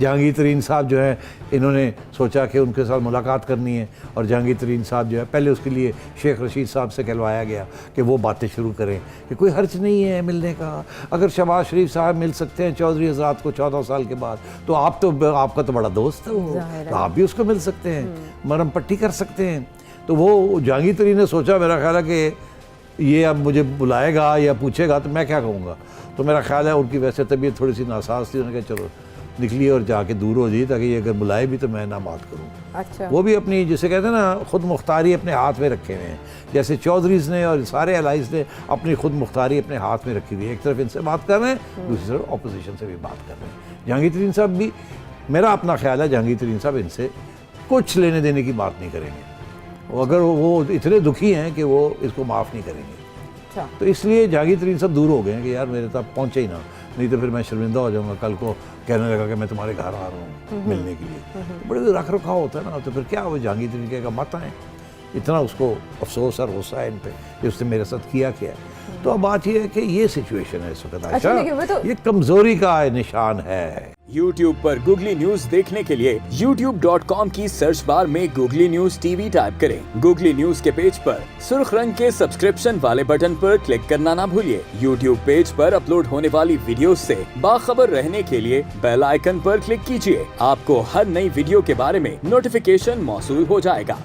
جہانگیر ترین صاحب جو ہیں انہوں نے سوچا کہ ان کے ساتھ ملاقات کرنی ہے، اور جہانگیر ترین صاحب جو ہے پہلے اس کے لیے شیخ رشید صاحب سے کہلوایا گیا کہ وہ باتیں شروع کریں کہ کوئی حرج نہیں ہے ملنے کا، اگر شہباز شریف صاحب مل سکتے ہیں چودھری حضرات کو 14 سال کے بعد تو آپ کا تو بڑا دوست ہے وہ، تو آپ بھی اس کو مل سکتے ہیں، مرم پٹی کر سکتے ہیں۔ تو وہ جہانگیر ترین نے سوچا، میرا خیال ہے کہ یہ اب مجھے بلائے گا یا پوچھے گا تو میں کیا کہوں گا، تو میرا خیال ہے ان کی ویسے طبیعت تھوڑی سی ناساز تھی، انہوں نے کہا چلو نکلیے اور جا کے دور ہو جائیے تاکہ یہ اگر بلائے بھی تو میں نہ بات کروں۔ اچھا، وہ بھی اپنی جسے کہتے ہیں نا خود مختاری اپنے ہاتھ میں رکھے ہوئے ہیں، جیسے چودھریز نے اور سارے الائز نے اپنی خود مختاری اپنے ہاتھ میں رکھی ہوئی ہے، ایک طرف ان سے بات کر رہے ہیں، دوسری طرف اپوزیشن سے بھی بات کر رہے ہیں۔ جہانگیر ترین صاحب بھی، میرا اپنا خیال ہے جہانگیر ترین صاحب ان سے کچھ لینے دینے کی بات نہیں کریں گے، اگر وہ اتنے دکھی ہیں کہ وہ اس کو معاف نہیں کریں گے، تو اس لیے جہانگیر ترین صاحب دور ہو گئے ہیں کہ یار میرے تک پہنچے ہی نہ، نہیں تو پھر میں شرمندہ ہو جاؤں گا، کل کو کہنے لگا کہ میں تمہارے گھر آ رہا ہوں ملنے کے لیے، بڑے رکھ رکھاؤ ہوتا ہے نا، تو پھر کیا وہ جہانگیر ترین کہے گا مت آئیں، اتنا اس کو افسوس اور غصہ ہے ان پہ کہ اس نے میرے ساتھ کیا ہے۔ تو اب بات یہ ہے کہ یہ سچویشن ہے اس وقت عائشہ، یہ کمزوری کا نشان ہے۔ یوٹیوب پر گوگلی نیوز دیکھنے کے لیے youtube.com کی سرچ بار میں googly news T V type کریں۔ گوگلی نیوز کے پیج پر سرخ رنگ کے سبسکرپشن والے بٹن پر کلک کرنا نہ بھولیے۔ یوٹیوب پیج پر اپلوڈ ہونے والی ویڈیوز سے باخبر رہنے کے لیے بیل آئیکن پر کلک کیجیے۔ آپ کو ہر نئی ویڈیو کے بارے میں نوٹیفیکیشن موصول ہو جائے گا۔